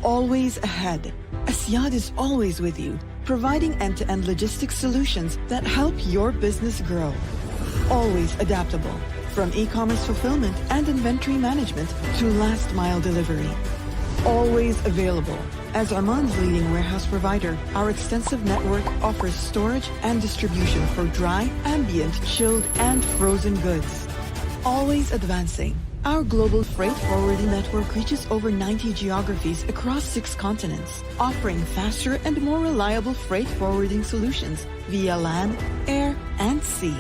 Always ahead. Asyad is always with you, providing end-to-end logistics solutions that help your business grow. Always adaptable, from e-commerce fulfillment and inventory management to last-mile delivery. Always available. As Oman's leading warehouse provider, our extensive network offers storage and distribution for dry, ambient, chilled, and frozen goods. Always advancing. Our global freight forwarding network reaches over 90 geographies across 6 continents, offering faster and more reliable freight forwarding solutions via land, air, and sea.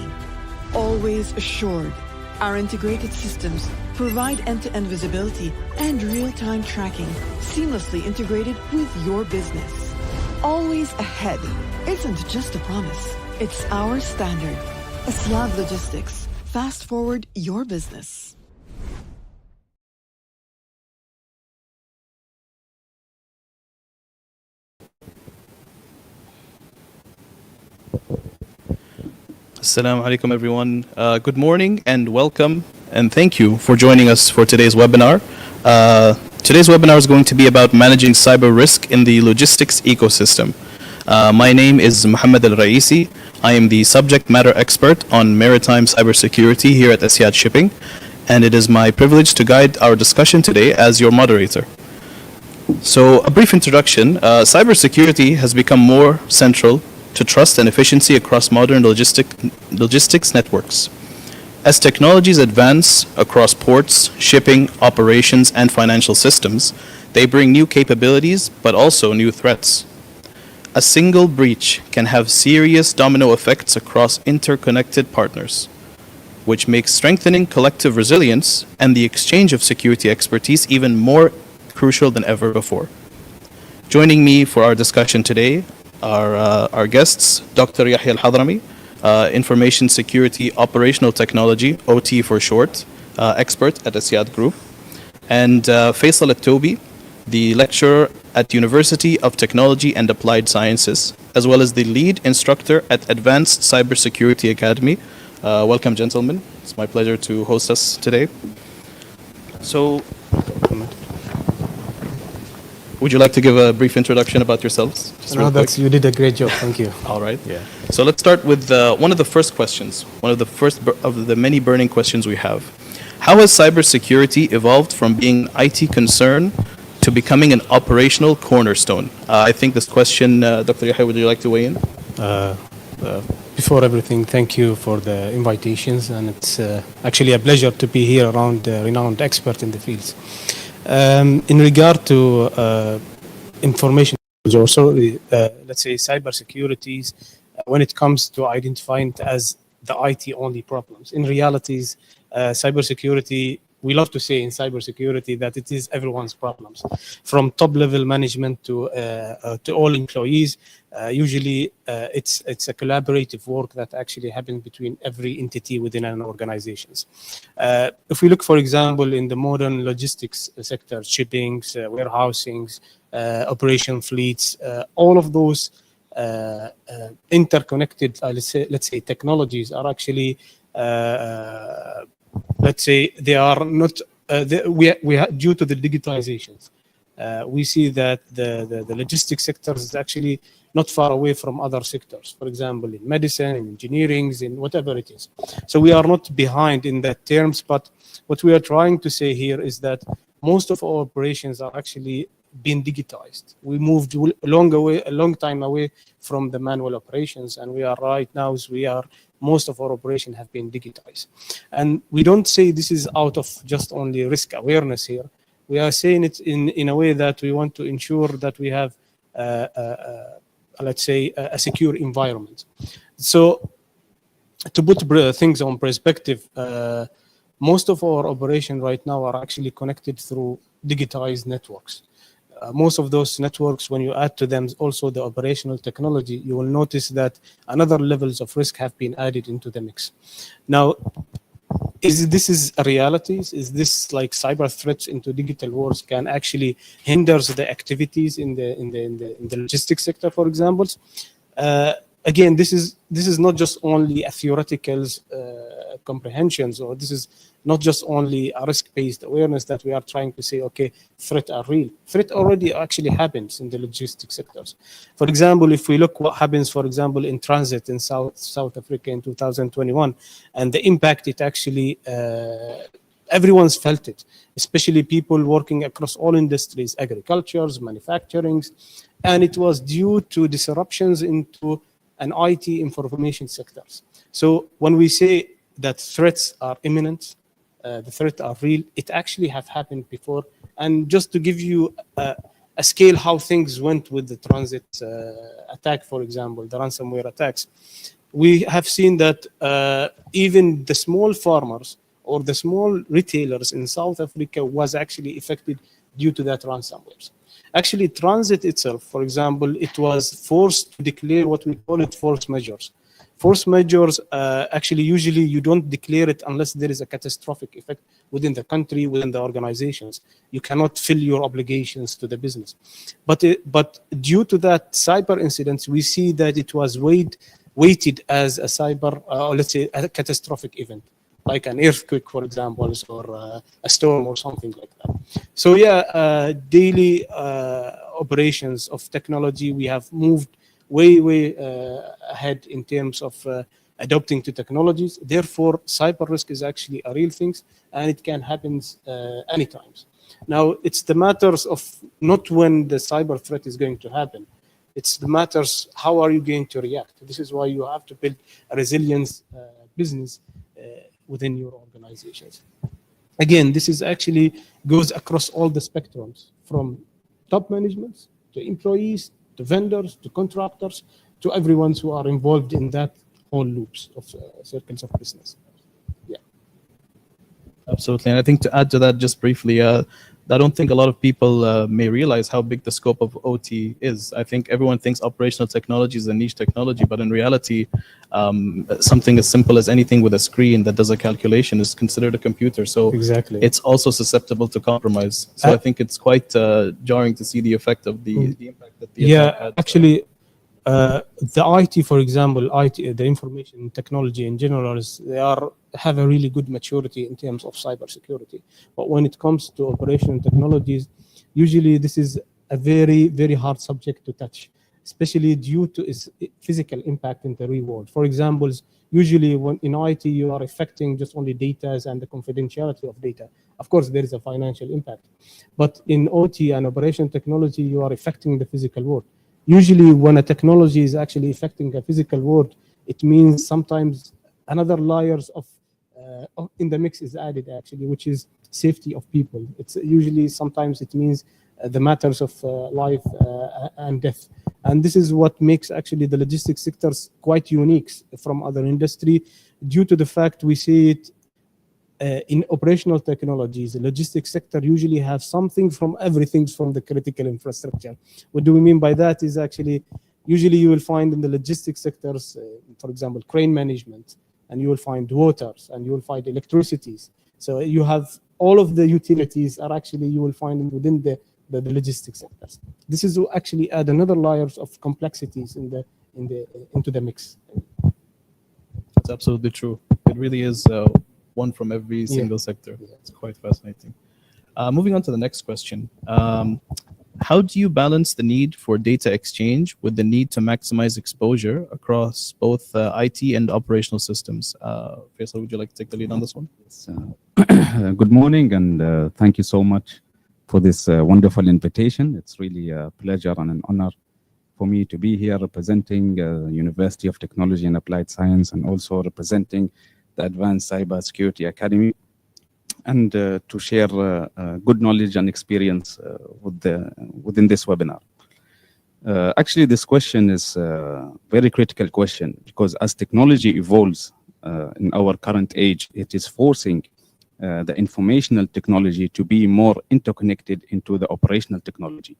Always assured. Our integrated systems provide end-to-end visibility and real-time tracking, seamlessly integrated with your business. Always ahead isn't just a promise, it's our standard. Asyad Logistics. Fast forward your business. Assalamu alaikum everyone. Good morning and welcome and thank you for joining us for today's webinar. Today's webinar is going to be about managing cyber risk in the logistics ecosystem. My name is Mohammed Al-Raisi. I am the subject matter expert on maritime cybersecurity here at Asyad Shipping, and it is my privilege to guide our discussion today as your moderator. So, a brief introduction. Cybersecurity has become more central to trust and efficiency across modern logistics networks. As technologies advance across ports, shipping, operations, and financial systems, they bring new capabilities, but also new threats. a single breach can have serious domino effects across interconnected partners, which makes strengthening collective resilience and the exchange of security expertise even more crucial than ever before. Joining me for our discussion today are our guests, Dr. Yahya Al-Hadrami, Information Security Operational Technology, OT for short, expert at Asyad Group, and Faisal Al-Tobi, the lecturer at University of Technology and Applied Sciences, as well as the lead instructor at Advanced Cybersecurity Academy. Welcome, gentlemen. It's my pleasure to host us today. So, would you like to give a brief introduction about yourselves? Just real quick? You did a great job. Thank you. All right. Yeah. So let's start with one of the first questions, one of the first of the many burning questions we have. How has cybersecurity evolved from being an IT concern to becoming an operational cornerstone? I think this question, Dr. Yahya, would you like to weigh in? Before everything, thank you for the invitations, and it's actually a pleasure to be here around renowned experts in the fields. In regard to information, also let's say cybersecurity, when it comes to identifying it as the IT only problems, in realities, cybersecurity, we love to say in cybersecurity that it is everyone's problems, from top level management to all employees. Usually, it's a collaborative work that actually happens between every entity within an organization. If we look, for example, in the modern logistics sector, shippings, warehousings, operation fleets, all of those interconnected, let's say, technologies are actually. Let's say they are not. Due to the digitalizations, we see that the logistics sector is actually not far away from other sectors. For example, in medicine, in engineering, in whatever it is. So we are not behind in that terms. But what we are trying to say here is that most of our operations are actually being digitized. We moved a long time away from the manual operations, and we are right now. Most of our operations have been digitized. And we don't say this is out of just only risk awareness here. We are saying it in a way that we want to ensure that we have, let's say, a secure environment. So to put things on perspective, most of our operations right now are actually connected through digitized networks. Most of those networks, when you add to them also the operational technology, you will notice that another levels of risk have been added into the mix. Now, this is a reality? Is this like cyber threats into digital wars can actually hinder the activities in the logistics sector, for example? Again, this is not just only a theoretical comprehensions, or this is not just only a risk-based awareness that we are trying to say, okay, threat are real. Threat already actually happens in the logistics sectors. For example, if we look what happens, for example, in transit in South Africa in 2021, and the impact it actually, everyone's felt it, especially people working across all industries, agricultures, manufacturing, and it was due to disruptions into an IT information sectors. So when we say that threats are imminent, the threats are real, it actually have happened before. And just to give you a scale how things went with the transit attack, for example, the ransomware attacks, we have seen that even the small farmers or the small retailers in South Africa was actually affected due to that ransomware. Actually, transit itself, for example, it was forced to declare what we call it force measures. Force measures, actually, usually you don't declare it unless there is a catastrophic effect within the country, within the organizations. You cannot fill your obligations to the business. But due to that cyber incidents, we see that it was weighted as a cyber, let's say, a catastrophic event, like an earthquake, for example, or a storm or something like that. So yeah, daily operations of technology, we have moved way ahead in terms of adopting to technologies. Therefore, cyber risk is actually a real thing, and it can happen anytime. Now, it's the matters of not when the cyber threat is going to happen. It's the matters how are you going to react. This is why you have to build a resilience business within your organizations. Again, this is actually goes across all the spectrums, from top management to employees to vendors, to contractors, to everyone who are involved in that whole loops of circles of business. Yeah. Absolutely. And I think to add to that just briefly, I don't think a lot of people may realize how big the scope of OT is. I think everyone thinks operational technology is a niche technology, but in reality, something as simple as anything with a screen that does a calculation is considered a computer. So Exactly. it's also susceptible to compromise. So I think it's quite jarring to see the effect of the impact that the attack had. Actually, the IT, for example, the information technology in general, have a really good maturity in terms of cybersecurity. But when it comes to operational technologies, usually this is a very, very hard subject to touch, especially due to its physical impact in the real world. For example, usually when in IT, you are affecting just only data and the confidentiality of data. Of course, there is a financial impact. But in OT and operational technology, you are affecting the physical world. Usually when a technology is actually affecting a physical world, it means sometimes another layers of in the mix is added actually, which is safety of people. It's usually sometimes it means the matters of life and death. And this is what makes actually the logistics sectors quite unique from other industry, due to the fact we see it in operational technologies. The logistics sector usually have something from everything from the critical infrastructure. What do we mean by that is actually, usually you will find in the logistics sectors, for example, crane management, and you will find waters, and you will find electricities. So you have all of the utilities are actually, you will find within the logistics sectors. This is to actually add another layers of complexities into the mix. That's absolutely true. It really is one from every single sector. It's quite fascinating. Moving on to the next question. How do you balance the need for data exchange with the need to maximize exposure across both IT and operational systems? Faisal, would you like to take the lead on this one? Yes, good morning, and thank you so much for this wonderful invitation. It's really a pleasure and an honor for me to be here representing University of Technology and Applied Science, and also representing the Advanced Cybersecurity Academy, and to share good knowledge and experience within this webinar. Actually, this question is a very critical question, because as technology evolves in our current age, it is forcing the informational technology to be more interconnected into the operational technology.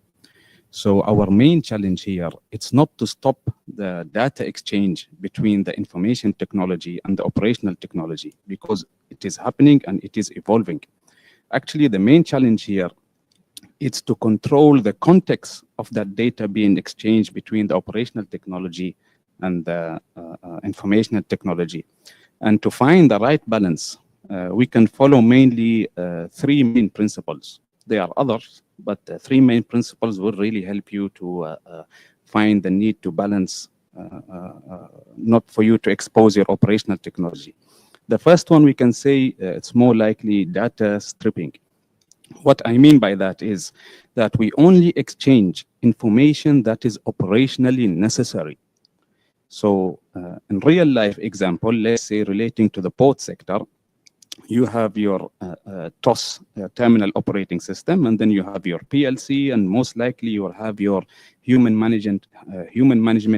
So our main challenge here, it's not to stop the data exchange between the information technology and the operational technology, because it is happening and it is evolving. Actually, the main challenge here, it's to control the context of that data being exchanged between the operational technology and the informational technology. And to find the right balance, we can follow mainly three main principles. There are others, but three main principles will really help you to find the need to balance, not for you to expose your operational technology. The first one, we can say it's more likely data stripping. What I mean by that is that we only exchange information that is operationally necessary. So in real life example, let's say relating to the port sector, you have your TOS, terminal operating system, and then you have your PLC, and most likely you will have your human management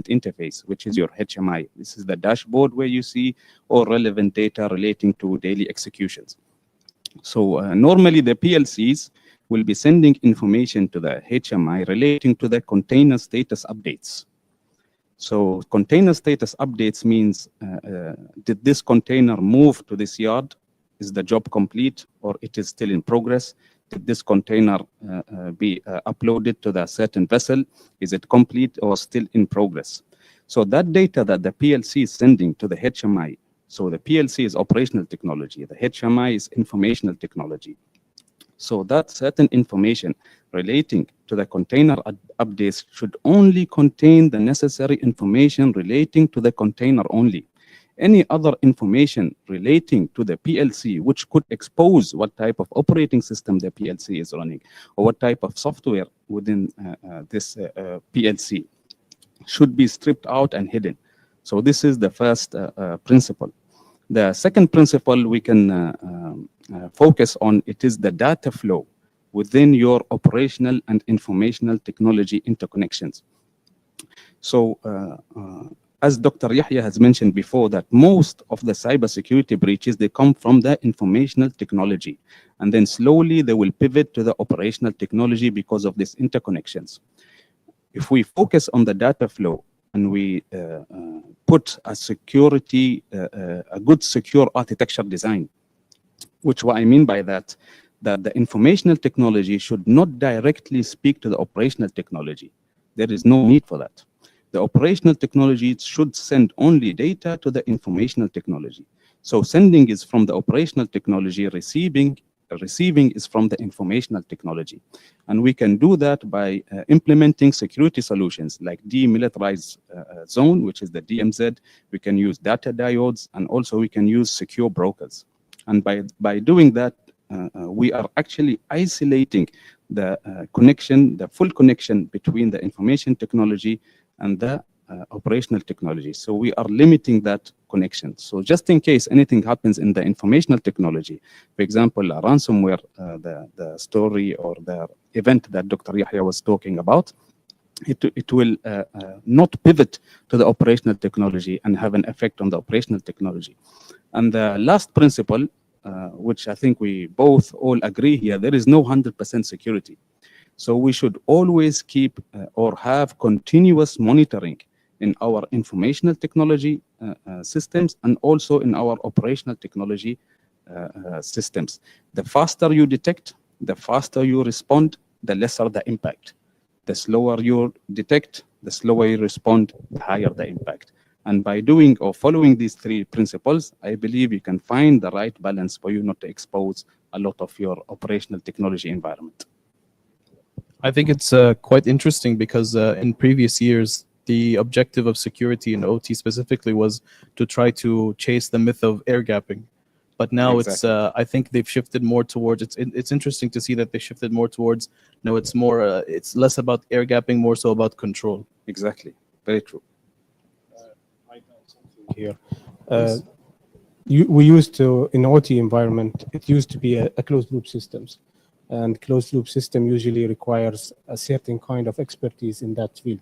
interface, which is your HMI. This is the dashboard where you see all relevant data relating to daily executions. So normally the PLCs will be sending information to the HMI relating to the container status updates. So container status updates means, did this container move to this yard? Is the job complete, or it is still in progress? Did this container be uploaded to the certain vessel? Is it complete or still in progress? So that data that the PLC is sending to the HMI, so the PLC is operational technology, the HMI is informational technology. So that certain information relating to the container updates should only contain the necessary information relating to the container only. Any other information relating to the PLC, which could expose what type of operating system the PLC is running, or what type of software within this PLC, should be stripped out and hidden. So this is the first principle. The second principle we can focus on, it is the data flow within your operational and informational technology interconnections. So, as Dr. Yahya has mentioned before, that most of the cybersecurity breaches, they come from the informational technology. And then slowly they will pivot to the operational technology because of these interconnections. If we focus on the data flow and we put a security, a good secure architecture design, which what I mean by that the informational technology should not directly speak to the operational technology. There is no need for that. The operational technology should send only data to the informational technology. So sending is from the operational technology, receiving is from the informational technology. And we can do that by implementing security solutions like demilitarized zone, which is the DMZ. We can use data diodes, and also we can use secure brokers. And by doing that, we are actually isolating the connection, the full connection between the information technology and the operational technology. So we are limiting that connection. So just in case anything happens in the informational technology, for example, a ransomware, the story or the event that Dr. Yahya was talking about, it will not pivot to the operational technology and have an effect on the operational technology. And the last principle, which I think we both all agree here, there is no 100% security. So we should always keep or have continuous monitoring in our informational technology systems and also in our operational technology systems. The faster you detect, the faster you respond, the lesser the impact. The slower you detect, the slower you respond, the higher the impact. And by doing or following these three principles, I believe you can find the right balance for you not to expose a lot of your operational technology environment. I think it's quite interesting because in previous years, the objective of security in OT specifically was to try to chase the myth of air gapping. But now Exactly. it's, I think they've shifted more towards, it's interesting to see that they shifted more towards, no, it's more, it's less about air gapping, more so about control. Exactly. Very true. Here. We used to, in OT environment, it used to be a closed loop systems. And closed loop system usually requires a certain kind of expertise in that field.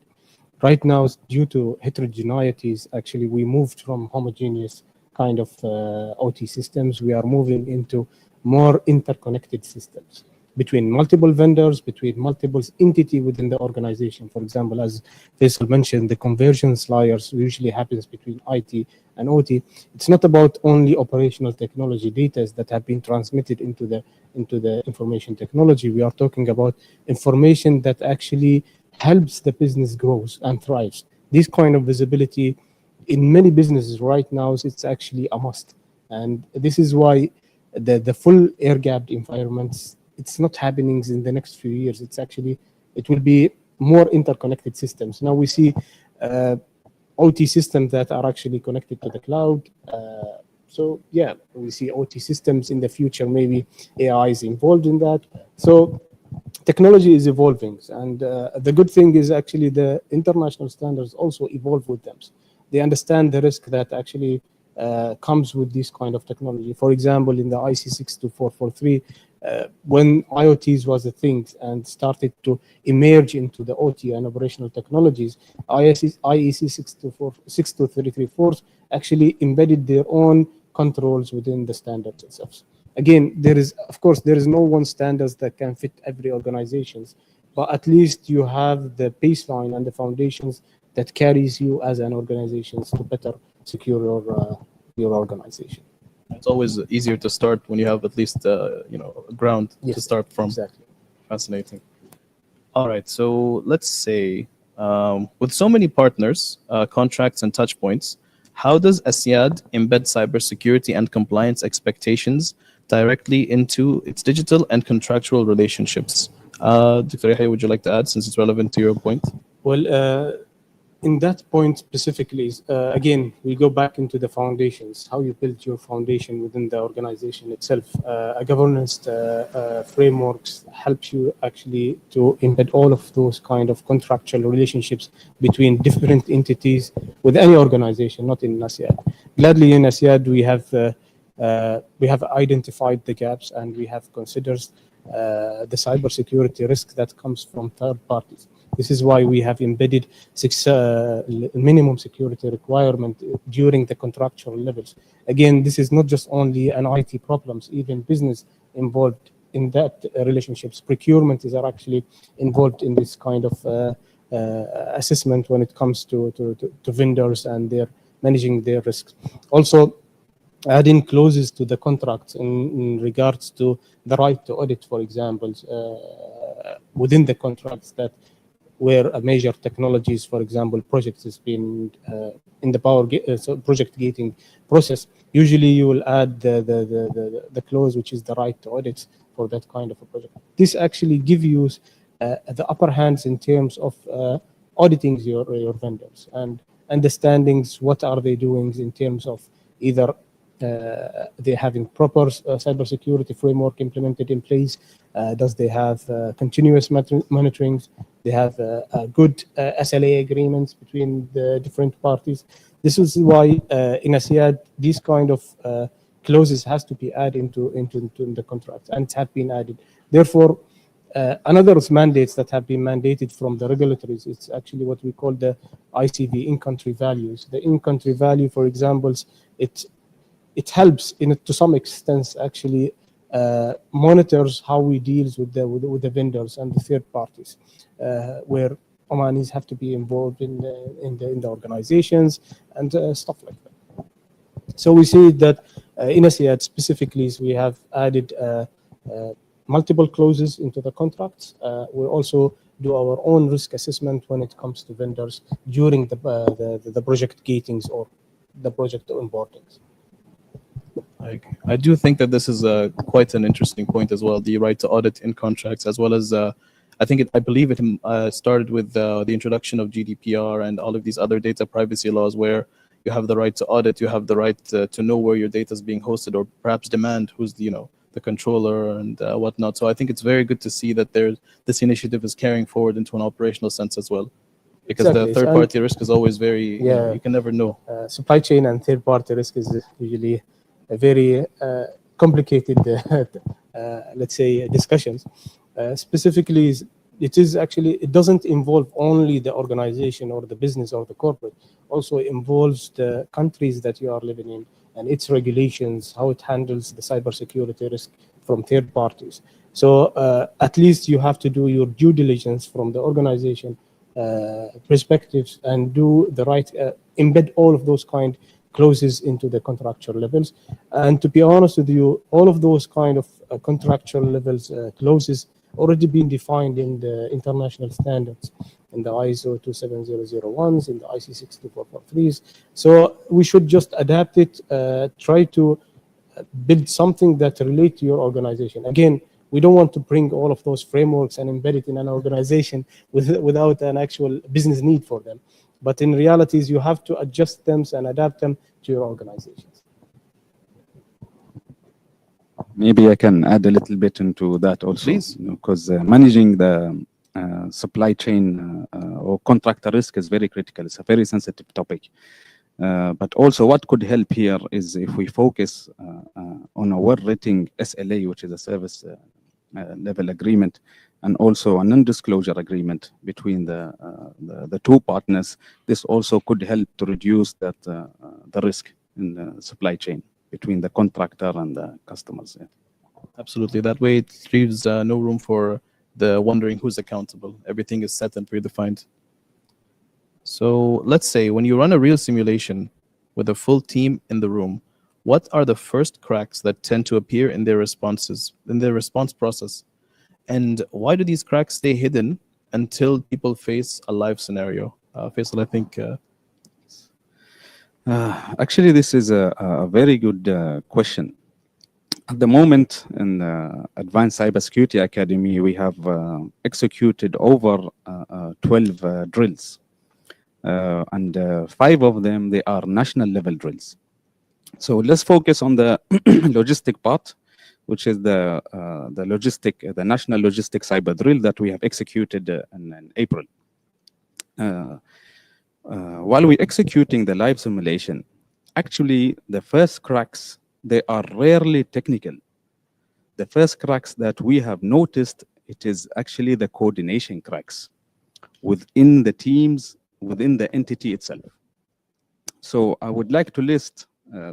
Right now, due to heterogeneities, actually, we moved from homogeneous kind of OT systems. We are moving into more interconnected systems between multiple vendors, between multiple entities within the organization. For example, as Faisal mentioned, the convergence layers usually happens between IT and OT. It's not about only operational technology data that have been transmitted into the information technology. We are talking about information that actually helps the business grows and thrives. This kind of visibility in many businesses right now, it's actually a must. And this is why the full air-gapped environments, it's not happening in the next few years. It's actually, it will be more interconnected systems. Now we see OT systems that are actually connected to the cloud. So yeah, we see OT systems in the future, maybe AI is involved in that. So technology is evolving. And the good thing is actually the international standards also evolve with them. They understand the risk that actually comes with this kind of technology. For example, in the IEC 62443, when IoTs was a thing and started to emerge into the OT and operational technologies, IEC 62334 actually embedded their own controls within the standards itself. Again, there is no one standard that can fit every organization, but at least you have the baseline and the foundations that carries you as an organization to better secure your organization. It's always easier to start when you have at least ground to start from. Exactly. Fascinating. All right, so let's say with so many partners, contracts, and touch points, how does Asyad embed cybersecurity and compliance expectations directly into its digital and contractual relationships? Dr. Yahya, would you like to add, since it's relevant to your point? Well, in that point specifically, again, we go back into the foundations, how you build your foundation within the organization itself. A governance frameworks helps you actually to embed all of those kind of contractual relationships between different entities with any organization, not in Asyad. Gladly in Asyad, we have identified the gaps and we have considered the cybersecurity risk that comes from third parties. This is why we have embedded minimum security requirement during the contractual levels. Again, this is not just only an IT problems, even business involved in that relationships. Procurement is actually involved in this kind of assessment when it comes to vendors and their managing their risks. Also, adding clauses to the contracts in regards to the right to audit, for example, within the contracts that where a major technologies, for example, projects has been in the project gating process. Usually, you will add the clause which is the right to audit for that kind of a project. This actually gives you the upper hands in terms of auditing your vendors and understandings what are they doing in terms of either they having proper cybersecurity framework implemented in place. Does they have continuous monitoring? They have good SLA agreements between the different parties. This is why in ASIAD these kind of clauses has to be added into the contract, and have been added. Therefore, another mandates that have been mandated from the regulators, it's actually what we call the ICV, in-country values. The in-country value, for example, it helps to some extent actually monitors how we deal with the vendors and the third parties, where Omanis have to be involved in the organizations and stuff like that. So we see that in ASIAD specifically, we have added multiple clauses into the contracts. We also do our own risk assessment when it comes to vendors during the project gatings or the project onboardings. I do think that this is quite an interesting point as well, the right to audit in contracts, as well as I believe it started with the introduction of GDPR and all of these other data privacy laws, where you have the right to audit, you have the right to know where your data is being hosted, or perhaps demand who's the controller and whatnot. So I think it's very good to see that this initiative is carrying forward into an operational sense as well, because Exactly. the third-party risk is always very, you can never know. Supply chain and third-party risk is usually a very complicated, let's say, discussions. Specifically, it doesn't involve only the organization or the business or the corporate. Also involves the countries that you are living in and its regulations, how it handles the cybersecurity risk from third parties. So at least you have to do your due diligence from the organization perspectives and do the right, embed all of those kind clauses into the contractual levels. And to be honest with you, all of those kind of contractual levels clauses already been defined in the international standards, in the ISO 27001s, in the IC 62443s. So we should just adapt it, try to build something that relates to your organization. Again, we don't want to bring all of those frameworks and embed it in an organization without an actual business need for them. But in realities, you have to adjust them and adapt them to your organizations. Maybe I can add a little bit into that also. Please. Because managing the supply chain or contractor risk is very critical. It's a very sensitive topic. But also what could help here is if we focus on a well-written SLA, which is a service level agreement, and also a non-disclosure agreement between the two partners. This also could help to reduce that the risk in the supply chain between the contractor and the customers. Yeah. Absolutely. That way it leaves no room for the wondering who's accountable. Everything is set and predefined. So let's say when you run a real simulation with a full team in the room, what are the first cracks that tend to appear in their response process? And why do these cracks stay hidden until people face a live scenario? Faisal, I think. Actually, this is a very good question. At the moment, in the Advanced Cybersecurity Academy, we have executed over 12 drills. And 5 of them, they are national level drills. So let's focus on the logistic part, which is the national logistic cyber drill that we have executed in April. While we're executing the live simulation, actually the first cracks, they are rarely technical. The first cracks that we have noticed, it is actually the coordination cracks. within the teams, within the entity itself. So I would like to list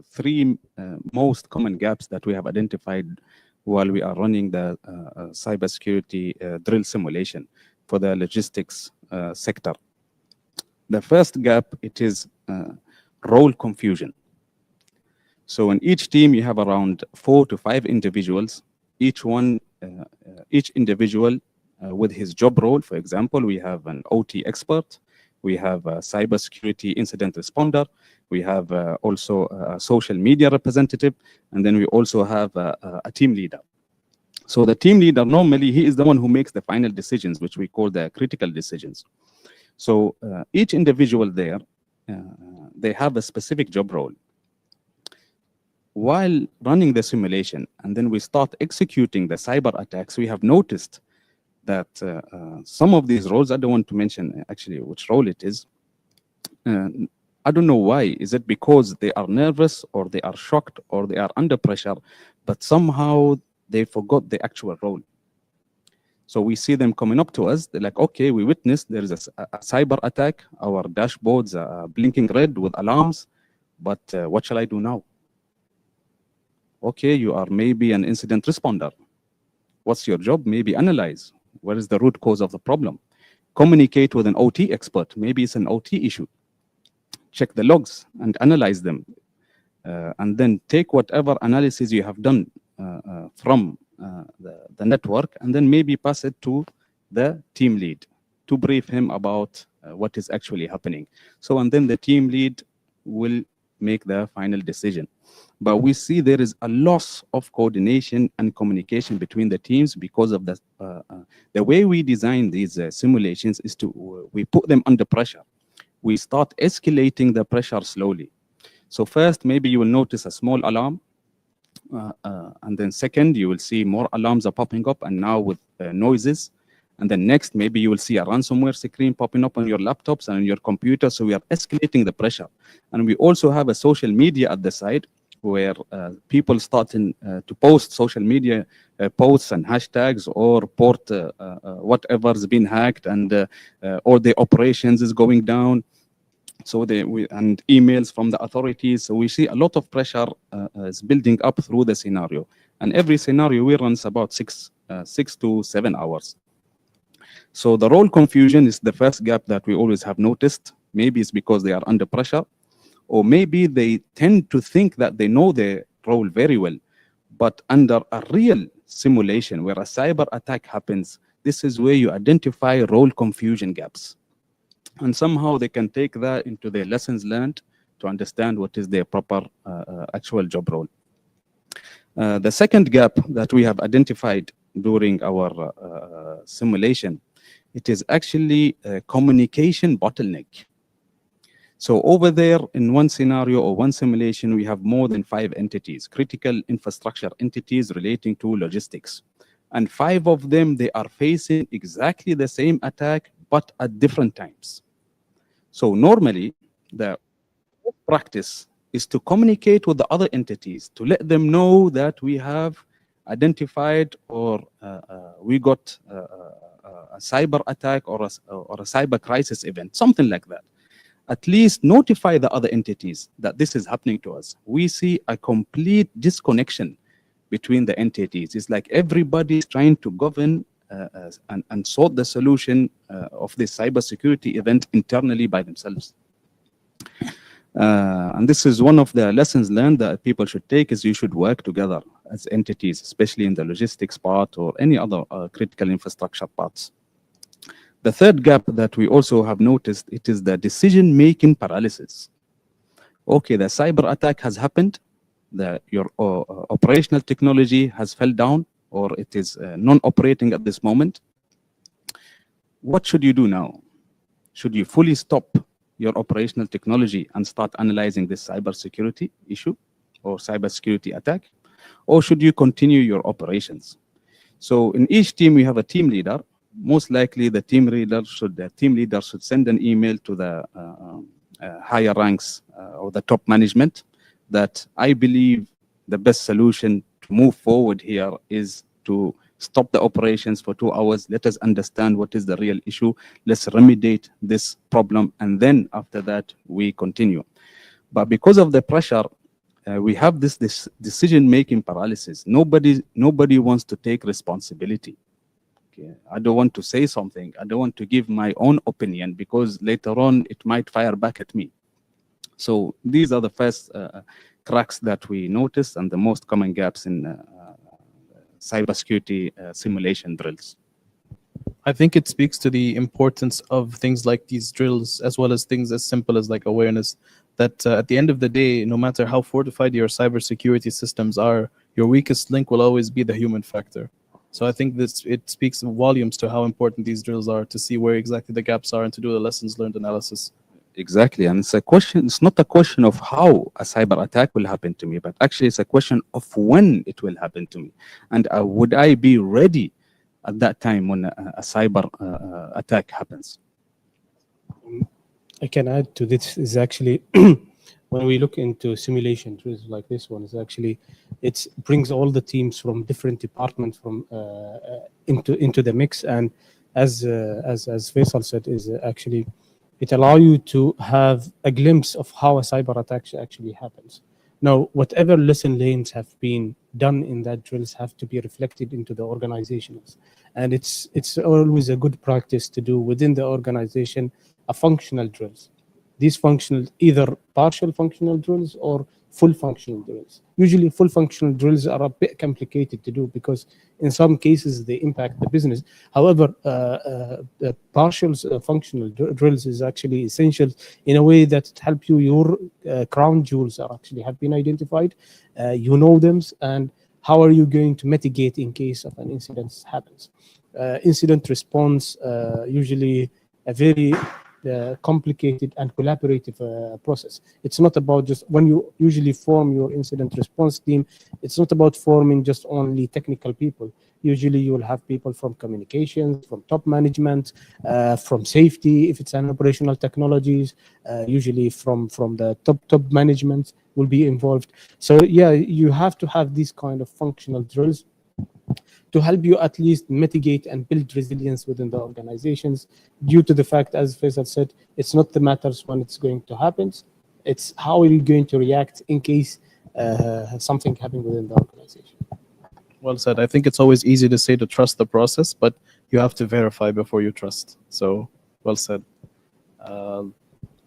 three most common gaps that we have identified while we are running the cybersecurity drill simulation for the logistics sector. The first gap, it is role confusion. So in each team, you have around 4 to 5 individuals, each individual with his job role. For example, we have an OT expert, we have a cybersecurity incident responder, we have also a social media representative, and then we also have a team leader. So the team leader, normally, he is the one who makes the final decisions, which we call the critical decisions. So each individual there, they have a specific job role. While running the simulation, and then we start executing the cyber attacks, we have noticed that some of these roles, I don't want to mention actually which role it is. I don't know why. Is it because they are nervous, or they are shocked, or they are under pressure, but somehow they forgot the actual role? So we see them coming up to us. They're like, okay, we witnessed there is a cyber attack. Our dashboards are blinking red with alarms, but what shall I do now? Okay, you are maybe an incident responder. What's your job? Maybe analyze. What is the root cause of the problem? Communicate with an OT expert. Maybe it's an OT issue. Check the logs and analyze them. And then take whatever analysis you have done from the network, and then maybe pass it to the team lead to brief him about what is actually happening. So, and then the team lead will make the final decision. But we see there is a loss of coordination and communication between the teams because of the way we design these simulations is we put them under pressure. We start escalating the pressure slowly. So first, maybe you will notice a small alarm. And then second, you will see more alarms are popping up, and now with noises. And then next, maybe you will see a ransomware screen popping up on your laptops and on your computer. So we are escalating the pressure. And we also have a social media at the side, where people starting to post social media posts and hashtags, or report whatever's been hacked, and all the operations is going down. So and emails from the authorities. So we see a lot of pressure is building up through the scenario. And every scenario we runs about 6 to 7 hours. So the role confusion is the first gap that we always have noticed. Maybe it's because they are under pressure, or maybe they tend to think that they know their role very well. But under a real simulation where a cyber attack happens, this is where you identify role confusion gaps. And somehow they can take that into their lessons learned to understand what is their proper actual job role. The second gap that we have identified during our simulation, it is actually a communication bottleneck. So over there, in one scenario or one simulation, we have more than 5 entities, critical infrastructure entities relating to logistics. And 5 of them, they are facing exactly the same attack, but at different times. So normally, the practice is to communicate with the other entities, to let them know that we have identified, or we got a cyber attack or a cyber crisis event, something like that. At least notify the other entities that this is happening to us. We see a complete disconnection between the entities. It's like everybody's trying to govern and sort the solution of this cybersecurity event internally by themselves. And this is one of the lessons learned that people should take, is you should work together as entities, especially in the logistics part or any other critical infrastructure parts. The third gap that we also have noticed, it is the decision-making paralysis. Okay, the cyber attack has happened, your operational technology has fell down, or it is non-operating at this moment. What should you do now? Should you fully stop your operational technology and start analyzing this cybersecurity issue or cybersecurity attack? Or should you continue your operations? So in each team, we have a team leader. Most likely the team leader should send an email to the higher ranks or the top management that I believe the best solution to move forward here is to stop the operations for 2 hours. Let us understand what is the real issue. Let's remediate this problem. And then after that, we continue. But because of the pressure, we have this decision-making paralysis. Nobody wants to take responsibility. Okay. I don't want to say something. I don't want to give my own opinion because later on it might fire back at me. So these are the first cracks that we notice and the most common gaps in cybersecurity simulation drills. I think it speaks to the importance of things like these drills, as well as things as simple as like awareness, that at the end of the day, no matter how fortified your cybersecurity systems are, your weakest link will always be the human factor. So I think it speaks volumes to how important these drills are, to see where exactly the gaps are and to do the lessons learned analysis. Exactly. And it's not a question of how a cyber attack will happen to me, but actually it's a question of when it will happen to me. And would I be ready at that time when a cyber attack happens? I can add to this is actually when we look into simulation drills like this one, is actually it brings all the teams from different departments from into the mix, and as Faisal said, is actually it allows you to have a glimpse of how a cyber attack actually happens. Now, whatever lesson learned have been done in that drills have to be reflected into the organizations, and it's always a good practice to do within the organization a functional drills. These functional, either partial functional drills or full functional drills. Usually full functional drills are a bit complicated to do because in some cases they impact the business. However, partial functional drills is actually essential in a way that help you, your crown jewels are actually have been identified, you know them, and how are you going to mitigate in case of an incident happens. Incident response, usually a very complicated and collaborative process. It's not about just when you usually form your incident response team, it's not about forming just only technical people. Usually you will have people from communications, from top management, from safety, if it's an operational technologies, usually from the top management will be involved. So yeah, you have to have these kind of functional drills to help you at least mitigate and build resilience within the organizations, due to the fact, as Faisal said, it's not the matters when it's going to happen, it's how are you going to react in case something happens within the organization. Well said. I think it's always easy to say to trust the process, but you have to verify before you trust. So, well said.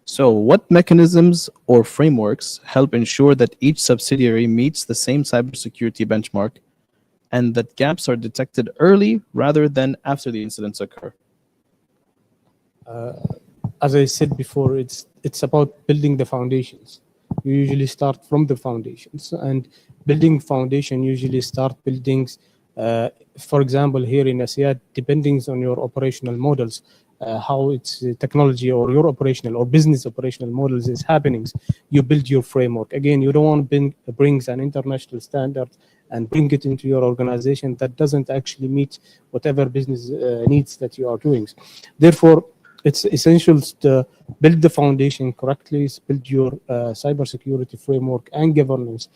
So what mechanisms or frameworks help ensure that each subsidiary meets the same cybersecurity benchmark and that gaps are detected early rather than after the incidents occur? As I said before, it's about building the foundations. You usually start from the foundations, and building foundation usually start buildings. For example, here in ASIAD, depending on your operational models, how its technology or your operational or business operational models is happening, you build your framework. Again, you don't want to bring an international standard and bring it into your organization that doesn't actually meet whatever business needs that you are doing. Therefore, it's essential to build the foundation correctly, build your cybersecurity framework and governance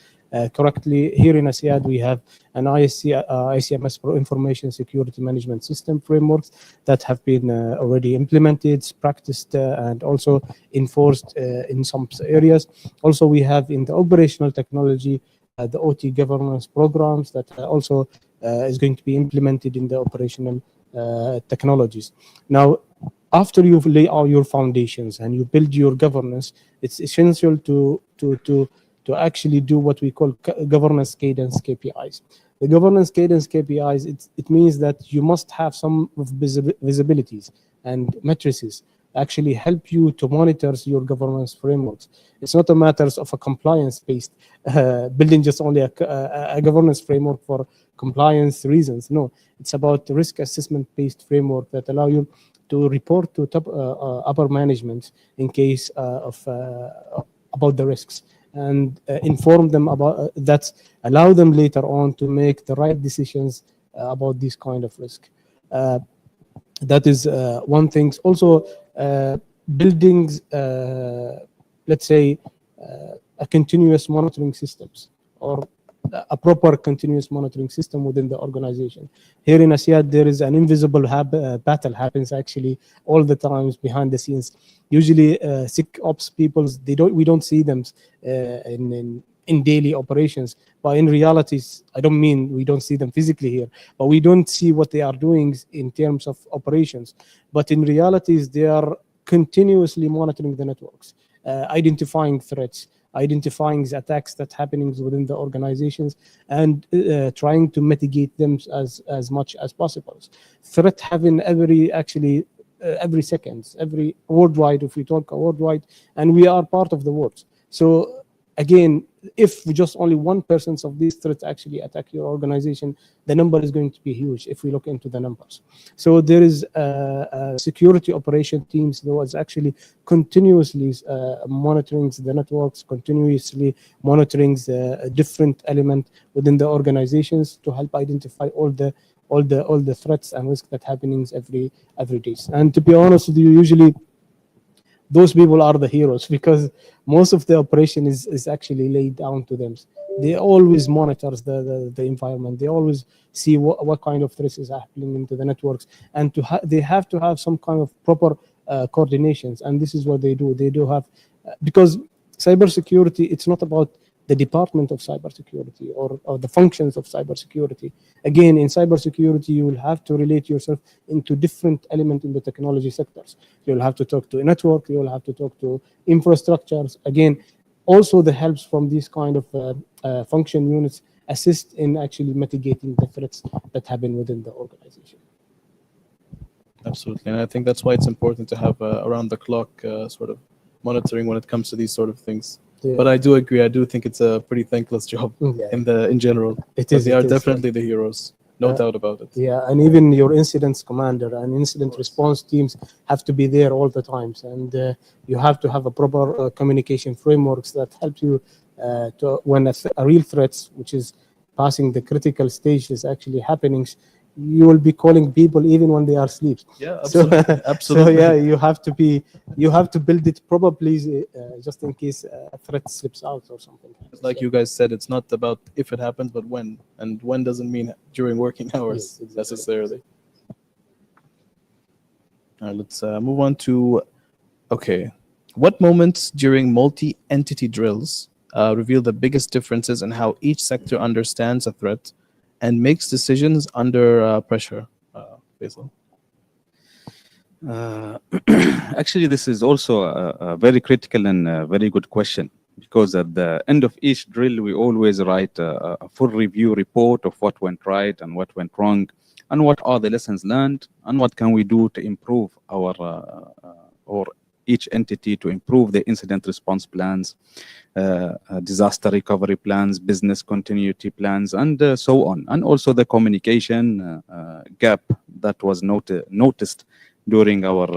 correctly. Here in ASIAD, we have an ICMS for Information Security Management System frameworks that have been already implemented, practiced, and also enforced in some areas. Also, we have in the operational technology, the OT governance programs that also is going to be implemented in the operational technologies. Now, after you lay out your foundations and you build your governance, it's essential to actually do what we call governance cadence KPIs. The governance cadence KPIs, it means that you must have some visibilities and matrices actually help you to monitor your governance frameworks. It's not a matter of a compliance-based building just only a governance framework for compliance reasons. No, it's about the risk assessment-based framework that allow you to report to top upper management in case of about the risks, and inform them about that, allow them later on to make the right decisions about this kind of risk. That is one thing. Also, buildings, let's say, a continuous monitoring systems, or a proper continuous monitoring system within the organization. Here in Asyad, there is an invisible battle happens actually all the times behind the scenes. Usually, SIC ops people, we don't see them in daily operations. But in realities, I don't mean we don't see them physically here, but we don't see what they are doing in terms of operations. But in realities, they are continuously monitoring the networks, identifying threats, identifying the attacks that's happening within the organizations, and trying to mitigate them as much as possible. Threat having every seconds, every worldwide, if we talk worldwide, and we are part of the world. So again, if just only 1% of these threats actually attack your organization, the number is going to be huge if we look into the numbers. So there is security operation teams that was actually continuously monitoring the networks, continuously monitoring the different element within the organizations to help identify all the threats and risks that happenings every day. And to be honest with you, usually those people are the heroes because most of the operation is actually laid down to them. They always monitor the environment. They always see what kind of threats is happening into the networks, and they have to have some kind of proper coordinations. And this is what they do. They do have because cybersecurity, it's not about the department of cybersecurity or the functions of cybersecurity. Again, in cybersecurity, you will have to relate yourself into different elements in the technology sectors. You'll have to talk to a network, you'll have to talk to infrastructures. Again, also the helps from these kind of function units assist in actually mitigating the threats that happen within the organization. Absolutely, and I think that's why it's important to have around the clock sort of monitoring when it comes to these sort of things. Yeah. But I do agree. I do think it's a pretty thankless job in general. It is. They are definitely the heroes, no doubt about it. Yeah, and even your incidents commander and incident response teams have to be there all the times, and you have to have a proper communication frameworks that help you to when a real threat, which is passing the critical stage, is actually happening. You will be calling people even when they are asleep. Yeah, absolutely. So, absolutely. So yeah, you have to build it probably just in case a threat slips out or something. Like you guys said, it's not about if it happens, but when. And when doesn't mean during working hours necessarily. All right, let's move on to, okay. What moments during multi-entity drills reveal the biggest differences in how each sector understands a threat and makes decisions under pressure? Faisal. Actually, this is also a very critical and very good question, because at the end of each drill, we always write a full review report of what went right and what went wrong, and what are the lessons learned, and what can we do to improve our or each entity to improve the incident response plans, disaster recovery plans, business continuity plans, and so on. And also the communication gap that was noticed during our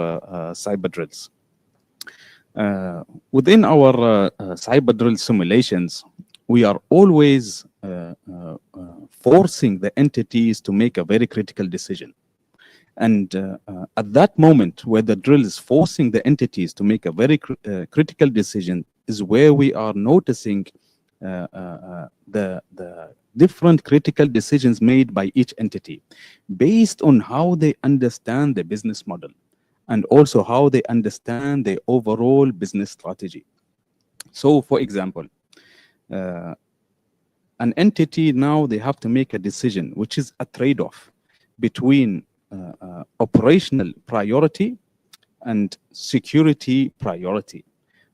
cyber drills. Within our cyber drill simulations, we are always forcing the entities to make a very critical decision. And at that moment where the drill is forcing the entities to make a very critical decision is where we are noticing the different critical decisions made by each entity based on how they understand the business model and also how they understand the overall business strategy. So, for example, an entity now, they have to make a decision, which is a trade-off between operational priority and security priority.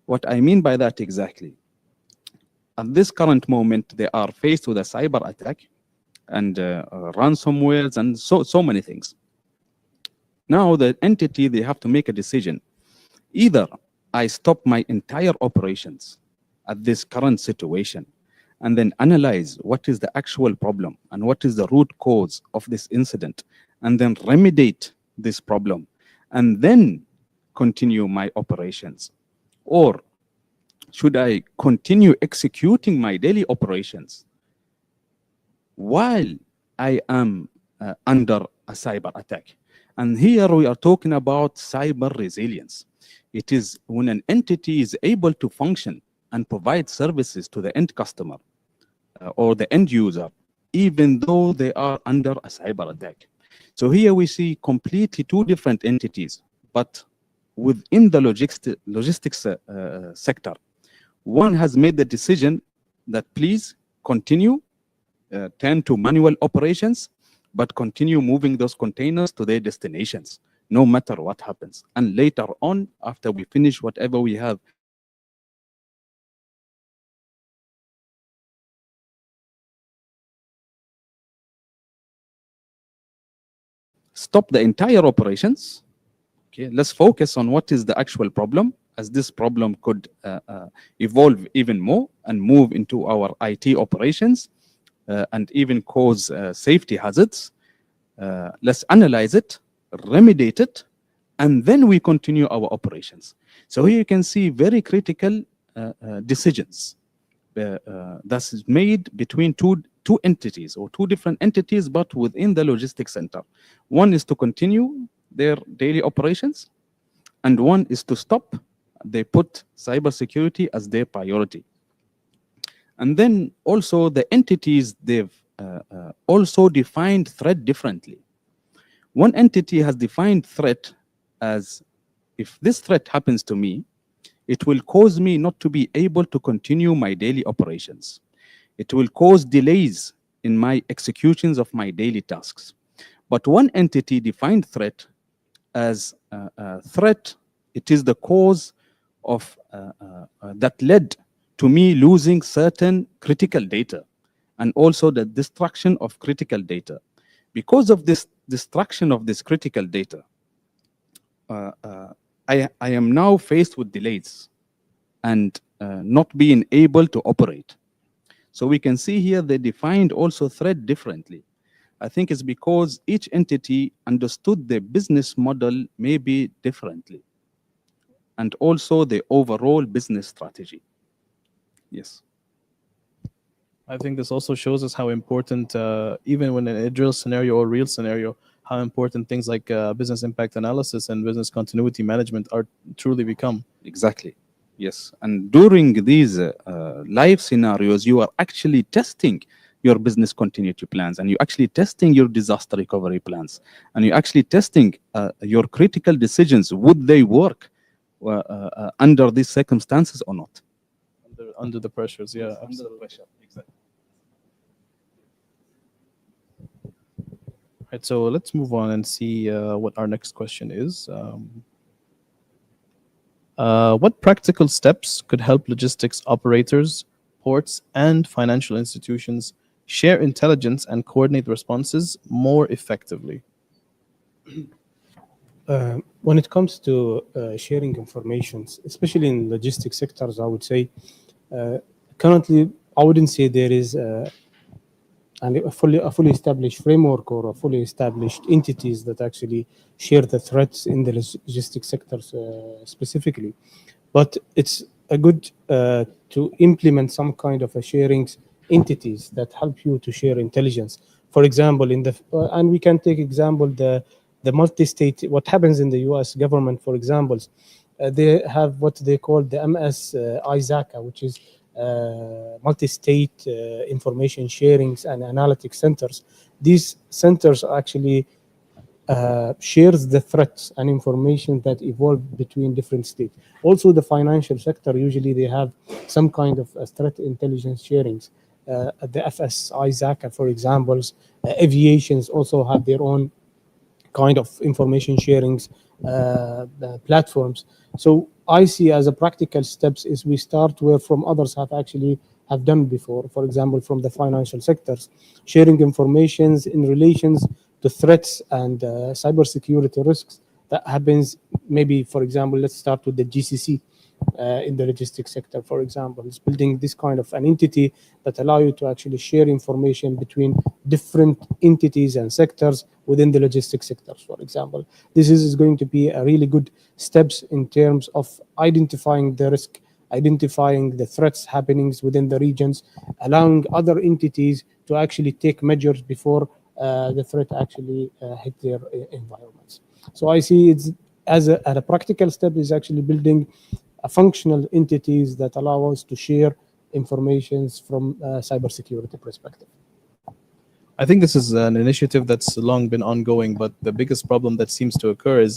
What I mean by that exactly, at this current moment, they are faced with a cyber attack and ransomwares and so many things. Now the entity, they have to make a decision. Either I stop my entire operations at this current situation and then analyze what is the actual problem and what is the root cause of this incident, and then remediate this problem, and then continue my operations. Or should I continue executing my daily operations while I am under a cyber attack? And here we are talking about cyber resilience. It is when an entity is able to function and provide services to the end customer or the end user, even though they are under a cyber attack. So here we see completely two different entities, but within the logistics sector. One has made the decision that please continue, turn to manual operations, but continue moving those containers to their destinations, no matter what happens. And later on, after we finish whatever we have, stop the entire operations. Okay, let's focus on what is the actual problem, as this problem could evolve even more and move into our IT operations and even cause safety hazards. Let's analyze it, remediate it, and then we continue our operations. So here you can see very critical decisions that's made between two entities or two different entities, but within the logistics center. One is to continue their daily operations, and one is to stop. They put cybersecurity as their priority. And then also the entities, they've also defined threat differently. One entity has defined threat as, if this threat happens to me, it will cause me not to be able to continue my daily operations. It will cause delays in my executions of my daily tasks. But one entity defined threat as a threat. It is the cause of that led to me losing certain critical data, and also the destruction of critical data. Because of this destruction of this critical data, I am now faced with delays and not being able to operate. So we can see here they defined also threat differently. I think it's because each entity understood the business model maybe differently, and also the overall business strategy. Yes. I think this also shows us how important, even when in a drill scenario or real scenario, how important things like business impact analysis and business continuity management are truly become. Exactly. Yes. And during these live scenarios, you are actually testing your business continuity plans, and you're actually testing your disaster recovery plans, and you're actually testing your critical decisions. Would they work under these circumstances or not? Under the pressures, yeah. Yes, under the pressure, exactly. Right, so let's move on and see what our next question is. What practical steps could help logistics operators, ports, and financial institutions share intelligence and coordinate responses more effectively? When it comes to sharing information, especially in logistics sectors, I would say currently I wouldn't say there is a fully established framework or a fully established entities that actually share the threats in the logistics sectors specifically. But it's a good to implement some kind of a sharing entities that help you to share intelligence. For example, and we can take example the multi-state, what happens in the US government, for example, they have what they call the ISACA, which is multi-state information sharings and analytics centers. These centers actually shares the threats and information that evolve between different states. Also, the financial sector, usually they have some kind of threat intelligence sharings. The FS ISACA, for example, aviations also have their own kind of information sharings platforms. So I see as a practical steps is we start where from others have done before. For example, from the financial sectors, sharing informations in relations to threats and cybersecurity risks that happens. Maybe, for example, let's start with the GCC in the logistics sector, for example. It's building this kind of an entity that allow you to actually share information between different entities and sectors within the logistics sectors, for example. This is going to be a really good steps in terms of identifying the risk, identifying the threats happenings within the regions, allowing other entities to actually take measures before the threat actually hit their environments. So I see it's as a practical step is actually building a functional entities that allow us to share informations from a cybersecurity perspective. I think this is an initiative that's long been ongoing, but the biggest problem that seems to occur is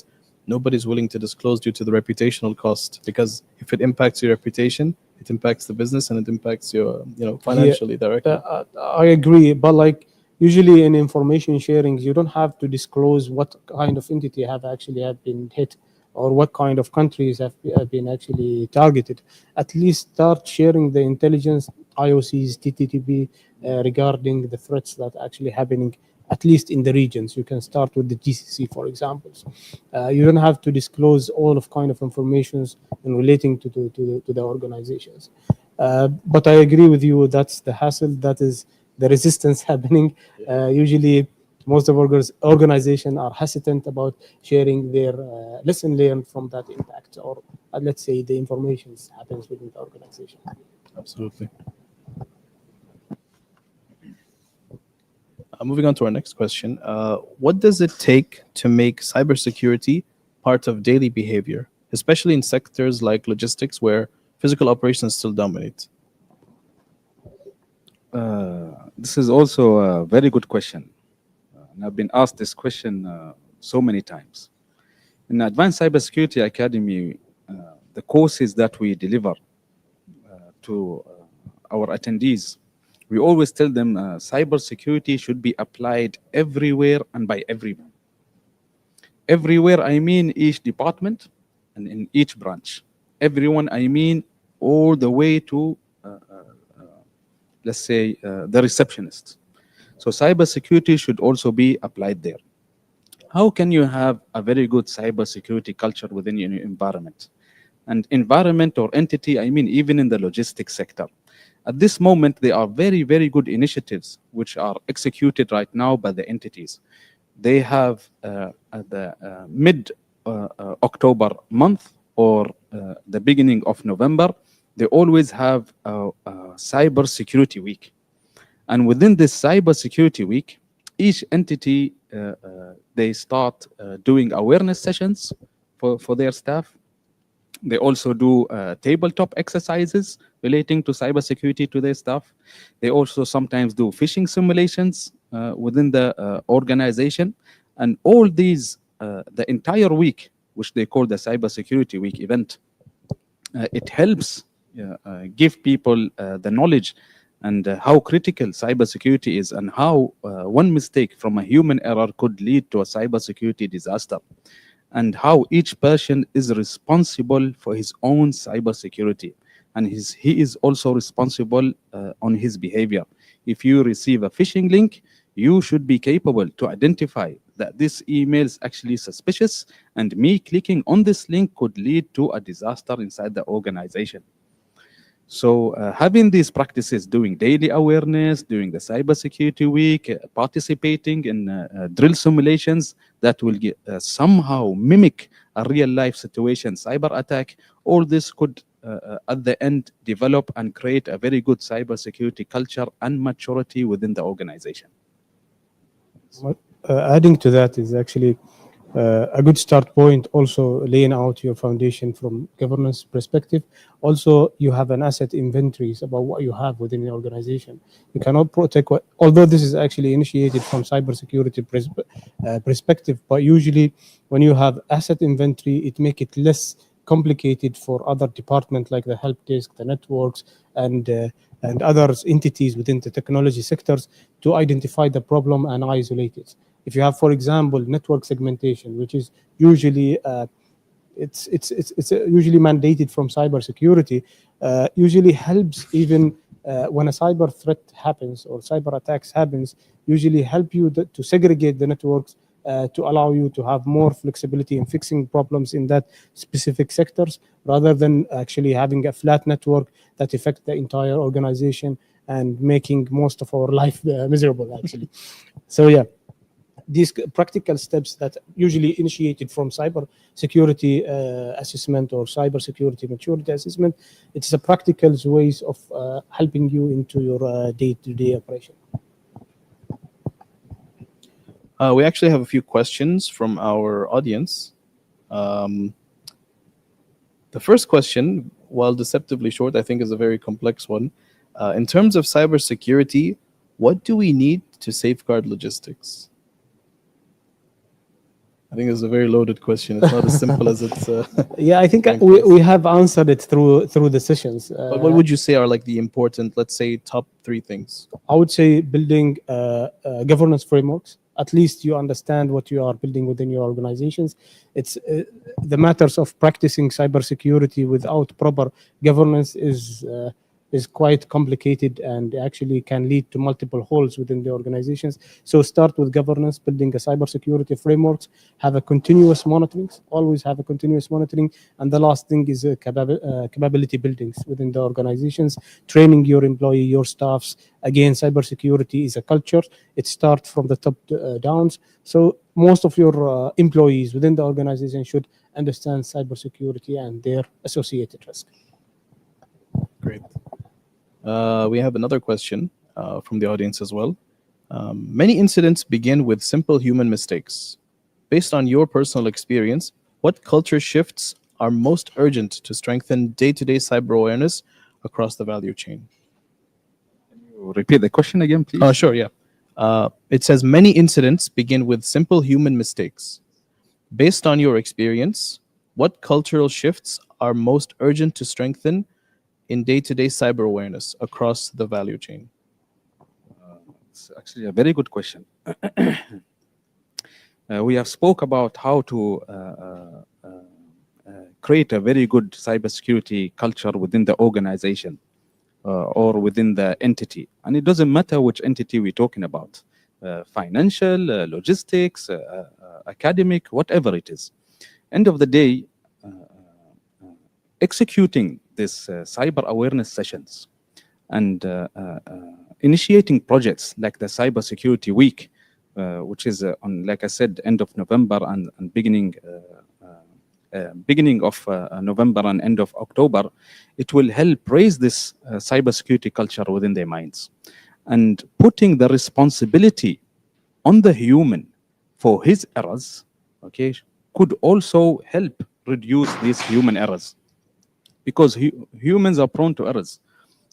nobody's willing to disclose due to the reputational cost. Because if it impacts your reputation, it impacts the business and it impacts your, financially directly. I agree, but like usually in information sharing, you don't have to disclose what kind of entity have been hit or what kind of countries have been actually targeted. At least start sharing the intelligence, IOCs, TTTP, regarding the threats that are actually happening, at least in the regions. You can start with the GCC, for example. You don't have to disclose all of kind of informations in relating to the organizations. But I agree with you, that's the hassle, that is the resistance happening. Usually, most of organizations are hesitant about sharing their lesson learned from that impact, or let's say the information happens within the organization. Absolutely. Moving on to our next question. What does it take to make cybersecurity part of daily behavior, especially in sectors like logistics where physical operations still dominate? This is also a very good question. And I've been asked this question so many times. In Advanced Cybersecurity Academy, the courses that we deliver to our attendees, we always tell them cybersecurity should be applied everywhere and by everyone. Everywhere, I mean each department and in each branch. Everyone, I mean all the way to, let's say, the receptionist. So cybersecurity should also be applied there. How can you have a very good cybersecurity culture within your environment? And environment or entity, I mean even in the logistics sector. At this moment, there are very, very good initiatives which are executed right now by the entities. They have at the mid-October month or the beginning of November, they always have a cybersecurity week. And within this cybersecurity week, each entity, they start doing awareness sessions for their staff. They also do tabletop exercises relating to cybersecurity to their staff. They also sometimes do phishing simulations within the organization. And all these, the entire week, which they call the cybersecurity week event, it helps give people the knowledge and how critical cybersecurity is, and how one mistake from a human error could lead to a cybersecurity disaster, and how each person is responsible for his own cybersecurity, and he is also responsible on his behavior. If you receive a phishing link, you should be capable to identify that this email is actually suspicious, and me clicking on this link could lead to a disaster inside the organization. So having these practices, doing daily awareness, doing the cybersecurity week, participating in drill simulations that will somehow mimic a real life situation, cyber attack, all this could at the end develop and create a very good cybersecurity culture and maturity within the organization. Adding to that is actually a good start point, also laying out your foundation from governance perspective. Also, you have an asset inventories about what you have within the organization. You cannot protect although this is actually initiated from cybersecurity perspective, but usually when you have asset inventory, it makes it less complicated for other departments like the help desk, the networks, and other entities within the technology sectors to identify the problem and isolate it. If you have, for example, network segmentation, which is usually it's usually mandated from cybersecurity, usually helps even when a cyber threat happens or cyber attacks happens, usually help you to segregate the networks to allow you to have more flexibility in fixing problems in that specific sectors, rather than actually having a flat network that affects the entire organization and making most of our life miserable, actually. So yeah, these practical steps that usually initiated from cyber security assessment or cyber security maturity assessment, it's a practical ways of helping you into your day-to-day operation. We actually have a few questions from our audience. The first question, while deceptively short, I think is a very complex one. In terms of cybersecurity, what do we need to safeguard logistics? I think it's a very loaded question. It's not as simple as it's. Yeah, I think Thank we, you. we have answered it through the sessions. But what would you say are like the important, let's say, top 3 things? I would say building governance frameworks. At least you understand what you are building within your organizations. It's the matters of practicing cybersecurity without proper governance is quite complicated and actually can lead to multiple holes within the organizations. So start with governance, building a cybersecurity frameworks, have a continuous monitoring, always have a continuous monitoring. And the last thing is capability buildings within the organizations, training your employee, your staffs. Again, cybersecurity is a culture. It starts from the top downs. So most of your employees within the organization should understand cybersecurity and their associated risk. Great. We have another question from the audience as well. Many incidents begin with simple human mistakes. Based on your personal experience, what culture shifts are most urgent to strengthen day-to-day cyber awareness across the value chain? Repeat the question again, please. Sure, yeah. It says many incidents begin with simple human mistakes. Based on your experience, what cultural shifts are most urgent to strengthen in day-to-day cyber awareness across the value chain? It's actually a very good question. We have spoke about how to create a very good cybersecurity culture within the organization or within the entity. And it doesn't matter which entity we're talking about, financial, logistics, academic, whatever it is. End of the day, executing this cyber awareness sessions and initiating projects like the Cybersecurity Week, which is on, like I said, end of November and beginning of November and end of October, it will help raise this cybersecurity culture within their minds. And putting the responsibility on the human for his errors, okay, could also help reduce these human errors. Because humans are prone to errors.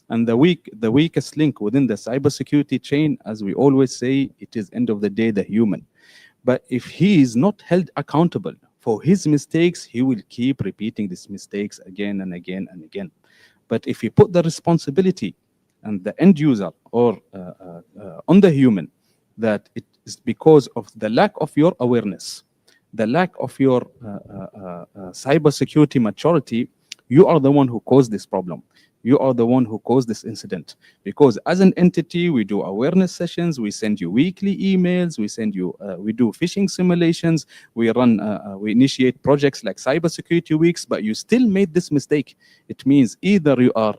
And the weakest link within the cybersecurity chain, as we always say, it is end of the day the human. But if he is not held accountable for his mistakes, he will keep repeating these mistakes again and again and again. But if you put the responsibility on the end user or on the human, that it is because of the lack of your awareness, the lack of your cybersecurity maturity, you are the one who caused this problem. You are the one who caused this incident. Because as an entity, we do awareness sessions, we send you weekly emails, we send you, we do phishing simulations, we run, we initiate projects like cybersecurity weeks, but you still made this mistake. It means either you are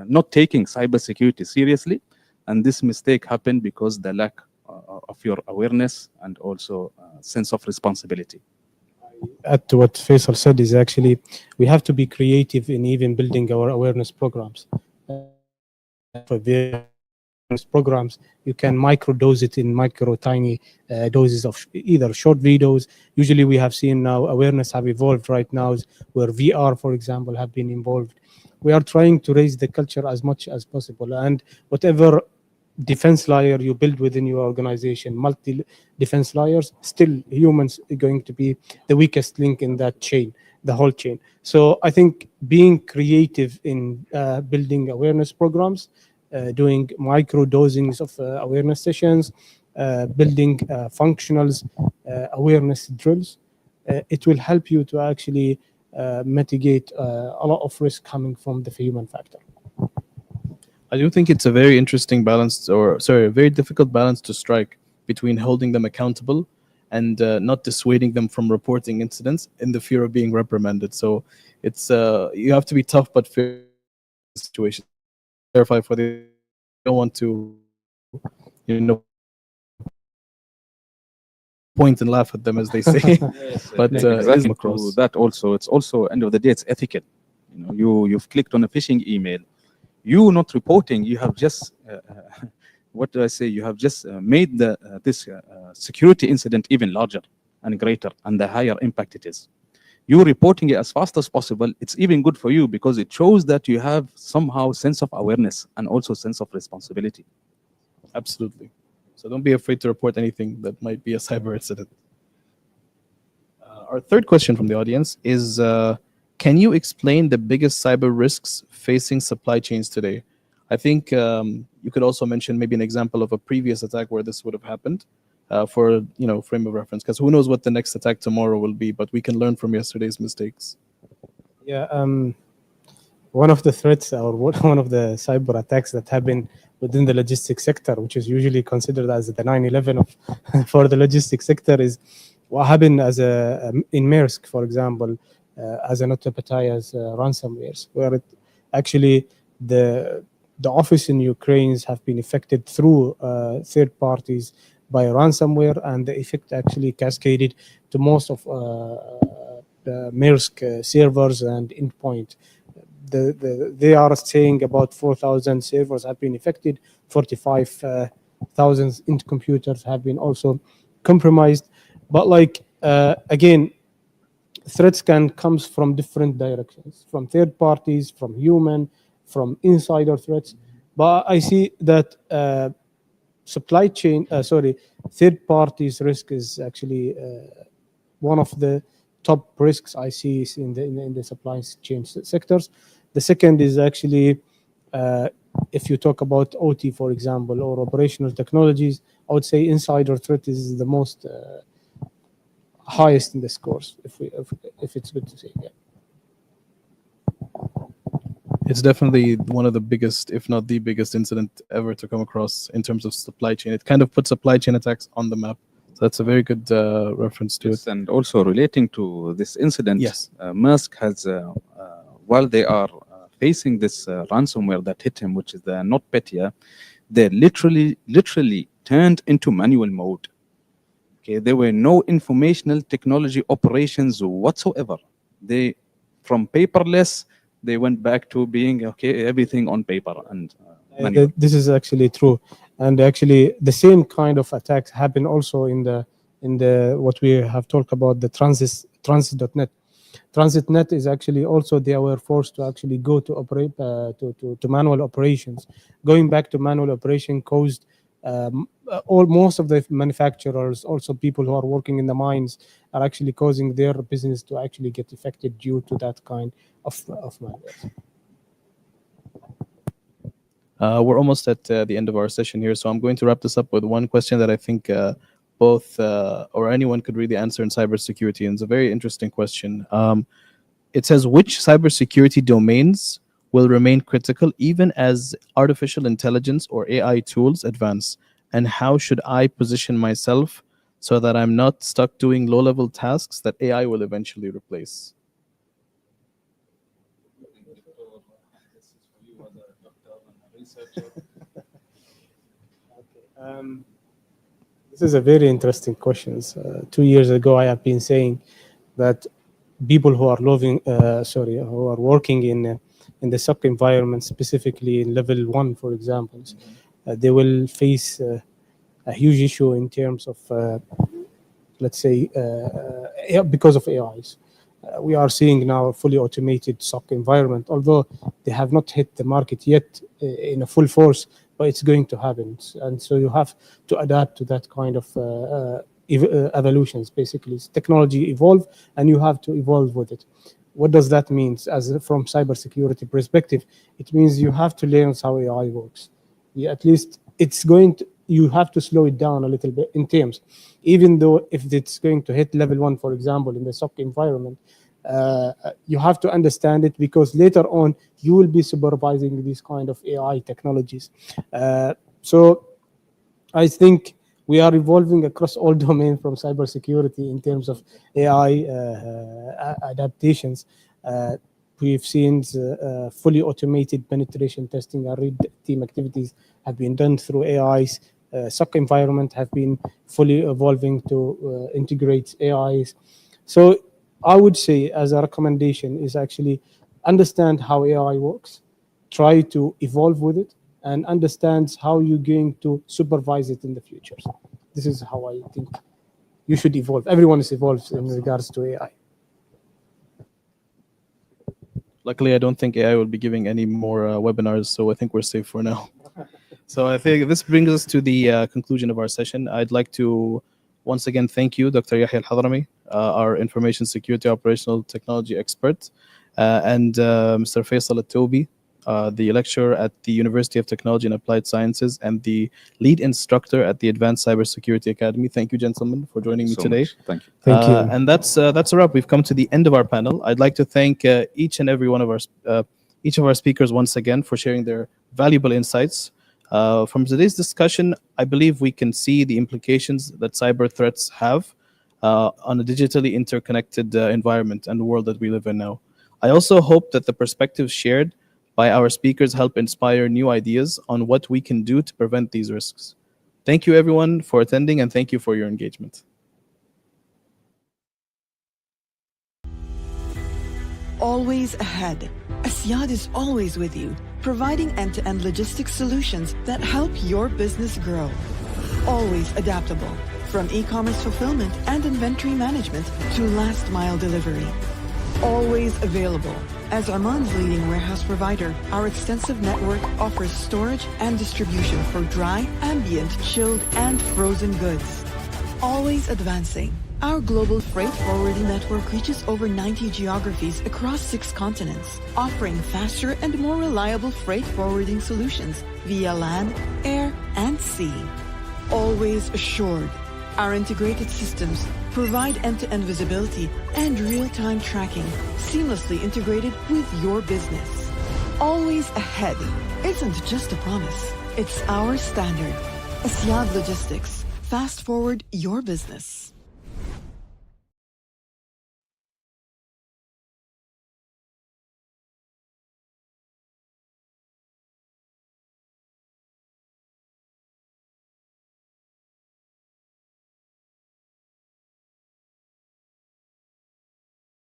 not taking cybersecurity seriously, and this mistake happened because the lack of your awareness and also sense of responsibility. Add to what Faisal said is actually we have to be creative in even building our awareness programs. For the programs, you can microdose it in tiny doses of either short videos. Usually we have seen now awareness have evolved right now where VR, for example, have been involved. We are trying to raise the culture as much as possible, and whatever defense layer you build within your organization, multi-defense layers, still humans are going to be the weakest link in that chain, the whole chain. So I think being creative in building awareness programs, doing micro dosings of awareness sessions, building functionals, awareness drills, it will help you to actually mitigate a lot of risk coming from the human factor. I do think it's a very interesting balance, a very difficult balance to strike between holding them accountable and not dissuading them from reporting incidents in the fear of being reprimanded. So it's you have to be tough but fair situation. Clarify for the don't want to, point and laugh at them, as they say. But exactly across that also, it's also end of the day, it's ethical. You've clicked on a phishing email. You not reporting, you have just, what do I say? You have just made this security incident even larger and greater, and the higher impact it is. you reporting it as fast as possible, it's even good for you because it shows that you have somehow sense of awareness and also sense of responsibility. Absolutely. So don't be afraid to report anything that might be a cyber incident. Our third question from the audience is, can you explain the biggest cyber risks facing supply chains today? I think you could also mention maybe an example of a previous attack where this would have happened for frame of reference, because who knows what the next attack tomorrow will be, but we can learn from yesterday's mistakes. Yeah, one of the threats or one of the cyber attacks that happen within the logistics sector, which is usually considered as the 9/11 of for the logistics sector, is what happened as in Maersk, for example, as an as ransomwares, where actually the office in Ukraine have been affected through third parties by ransomware, and the effect actually cascaded to most of the Maersk servers and endpoint. They are saying about 4,000 servers have been affected, 45,000 end computers have been also compromised. But again, threats can come from different directions, from third parties, from human, from insider threats. But I see that supply chain, third parties risk is actually one of the top risks I see in the supply chain sectors. The second is actually, if you talk about OT, for example, or operational technologies, I would say insider threat is the most highest in the scores, if it's good to say. Yeah. It's definitely one of the biggest, if not the biggest incident ever to come across in terms of supply chain. It kind of puts supply chain attacks on the map. So that's a very good reference to it. And also relating to this incident, yes, Maersk has, while they are facing this ransomware that hit him, which is the NotPetya, they literally turned into manual mode. Okay, there were no informational technology operations whatsoever. They, from paperless, they went back to being everything on paper and manual. This is actually true, and actually the same kind of attacks happen also in the what we have talked about, the transit.net. Transit.net is actually also they were forced to actually go to operate to manual operations. Going back to manual operation caused most of the manufacturers, also people who are working in the mines, are actually causing their business to actually get affected due to that kind of malware. We're almost at the end of our session here, so I'm going to wrap this up with one question that I think both or anyone could really answer in cybersecurity, and it's a very interesting question. It says, which cybersecurity domains will remain critical even as artificial intelligence or AI tools advance? And how should I position myself so that I'm not stuck doing low-level tasks that AI will eventually replace? This is a very interesting question. 2 years ago, I have been saying that people who are who are working in the SOC environment, specifically in level 1, for example, they will face a huge issue in terms of, let's say, because of AIs. We are seeing now a fully automated SOC environment, although they have not hit the market yet in a full force, but it's going to happen. And so you have to adapt to that kind of evolutions. Basically, technology evolve, and you have to evolve with it. What does that mean? From cybersecurity perspective, it means you have to learn how AI works. At least you have to slow it down a little bit in terms, even though if it's going to hit level 1, for example, in the SOC environment, you have to understand it, because later on you will be supervising these kind of AI technologies. So I think we are evolving across all domains from cybersecurity in terms of AI adaptations. We've seen fully automated penetration testing and red team activities have been done through AIs. SOC environment have been fully evolving to integrate AIs. So I would say, as a recommendation, is actually understand how AI works, try to evolve with it, and understand how you're going to supervise it in the future. This is how I think you should evolve. Everyone is evolved in regards to AI. Luckily, I don't think AI will be giving any more webinars, so I think we're safe for now. So I think this brings us to the conclusion of our session. I'd like to once again thank you, Dr. Yahya Al-Hadrami, our information security operational technology expert, and Mr. Faisal Al-Tobi, the lecturer at the University of Technology and Applied Sciences and the lead instructor at the Advanced Cybersecurity Academy. Thank you, gentlemen, for joining me So today. much. Thank you. Thank you. And that's a wrap. We've come to the end of our panel. I'd like to thank each and every one of our speakers once again for sharing their valuable insights. From today's discussion, I believe we can see the implications that cyber threats have on a digitally interconnected environment and the world that we live in now. I also hope that the perspectives shared by our speakers help inspire new ideas on what we can do to prevent these risks. Thank you, everyone, for attending, and thank you for your engagement. Always ahead. Asyad is always with you, providing end-to-end logistics solutions that help your business grow. Always adaptable, from e-commerce fulfillment and inventory management to last-mile delivery. Always available. As Oman's leading warehouse provider, our extensive network offers storage and distribution for dry, ambient, chilled, and frozen goods. Always advancing. Our global freight forwarding network reaches over 90 geographies across 6 continents, offering faster and more reliable freight forwarding solutions via land, air, and sea. Always assured. Our integrated systems provide end-to-end visibility and real-time tracking, seamlessly integrated with your business. Always ahead isn't just a promise, it's our standard. Asyad Logistics. Fast forward your business.